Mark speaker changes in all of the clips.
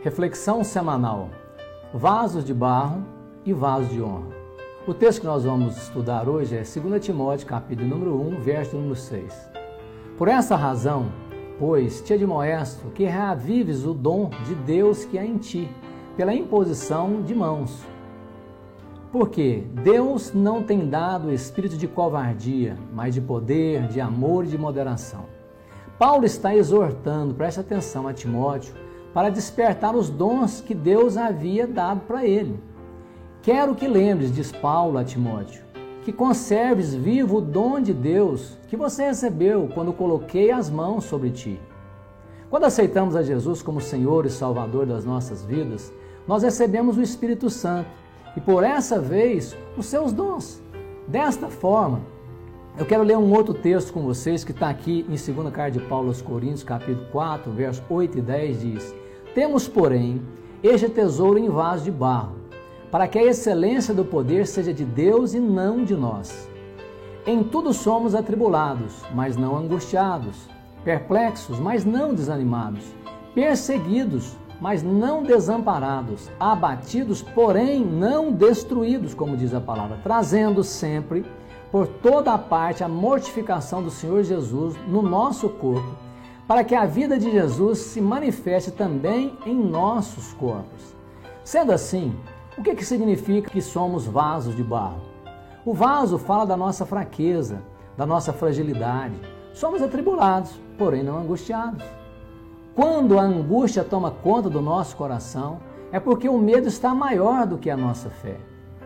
Speaker 1: Reflexão semanal: vasos de barro e vasos de honra. O texto que nós vamos estudar hoje é 2 Timóteo, capítulo número 1, verso número 6. Por essa razão, pois, te admoesto que reavives o dom de Deus que há em ti, pela imposição de mãos. Porque Deus não tem dado espírito de covardia, mas de poder, de amor e de moderação. Paulo está exortando, preste atenção, a Timóteo, para despertar os dons que Deus havia dado para ele. Quero que lembres, diz Paulo a Timóteo, que conserves vivo o dom de Deus que você recebeu quando coloquei as mãos sobre ti. Quando aceitamos a Jesus como Senhor e Salvador das nossas vidas, nós recebemos o Espírito Santo e, por essa vez, os seus dons. Desta forma, eu quero ler um outro texto com vocês que está aqui em 2 Carta de Paulo aos Coríntios, capítulo 4, versos 8 e 10, diz: Temos, porém, este tesouro em vaso de barro, para que a excelência do poder seja de Deus e não de nós. Em tudo somos atribulados, mas não angustiados, perplexos, mas não desanimados, perseguidos, mas não desamparados, abatidos, porém não destruídos, como diz a palavra, trazendo sempre por toda a parte a mortificação do Senhor Jesus no nosso corpo, para que a vida de Jesus se manifeste também em nossos corpos. Sendo assim, o que significa que somos vasos de barro? O vaso fala da nossa fraqueza, da nossa fragilidade. Somos atribulados, porém não angustiados. Quando a angústia toma conta do nosso coração, é porque o medo está maior do que a nossa fé.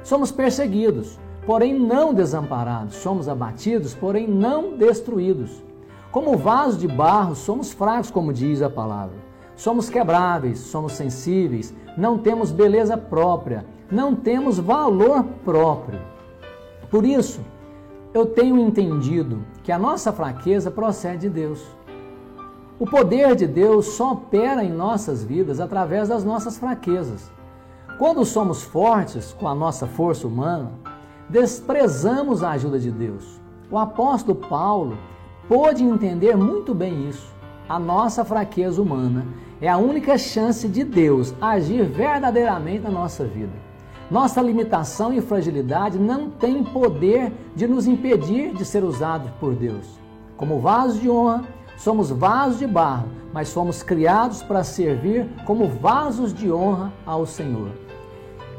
Speaker 1: Somos perseguidos, porém não desamparados. Somos abatidos, porém não destruídos. Como vaso de barro, somos fracos, como diz a palavra. Somos quebráveis, somos sensíveis, não temos beleza própria, não temos valor próprio. Por isso, eu tenho entendido que a nossa fraqueza procede de Deus. O poder de Deus só opera em nossas vidas através das nossas fraquezas. Quando somos fortes com a nossa força humana, desprezamos a ajuda de Deus. O apóstolo Paulo pôde entender muito bem isso. A nossa fraqueza humana é a única chance de Deus agir verdadeiramente na nossa vida. Nossa limitação e fragilidade não tem poder de nos impedir de ser usados por Deus. Como vasos de honra, somos vasos de barro, mas fomos criados para servir como vasos de honra ao Senhor.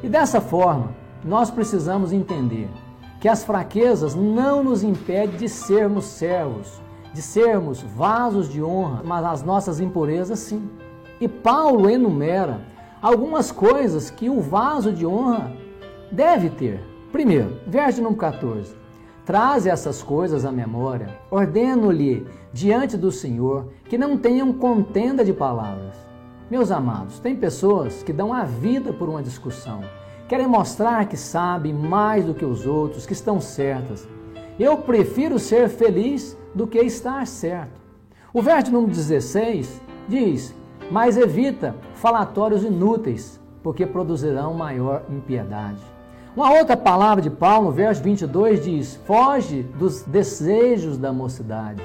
Speaker 1: E dessa forma, nós precisamos entender que as fraquezas não nos impedem de sermos servos, de sermos vasos de honra, mas as nossas impurezas sim. E Paulo enumera algumas coisas que o vaso de honra deve ter. Primeiro, verso número 14. Traze essas coisas à memória, ordeno-lhe diante do Senhor que não tenham contenda de palavras. Meus amados, tem pessoas que dão a vida por uma discussão, querem mostrar que sabem mais do que os outros, que estão certas. Eu prefiro ser feliz do que estar certo. O verso número 16 diz: mas evita falatórios inúteis, porque produzirão maior impiedade. Uma outra palavra de Paulo, no verso 22, diz: foge dos desejos da mocidade.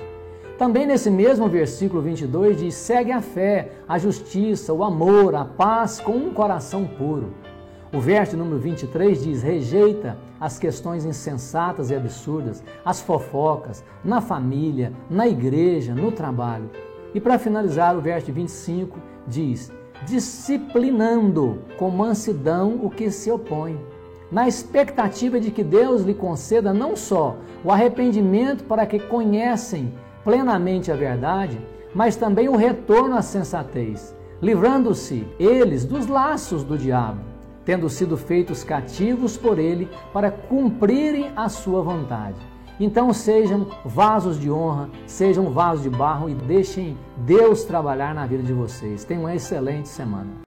Speaker 1: Também nesse mesmo versículo 22 diz: segue a fé, a justiça, o amor, a paz com um coração puro. O verso número 23 diz: rejeita as questões insensatas e absurdas, as fofocas, na família, na igreja, no trabalho. E para finalizar, o verso 25 diz: disciplinando com mansidão o que se opõe, na expectativa de que Deus lhe conceda não só o arrependimento para que conhecem plenamente a verdade, mas também o retorno à sensatez, livrando-se eles dos laços do diabo, tendo sido feitos cativos por ele para cumprirem a sua vontade. Então sejam vasos de honra, sejam vasos de barro e deixem Deus trabalhar na vida de vocês. Tenham uma excelente semana.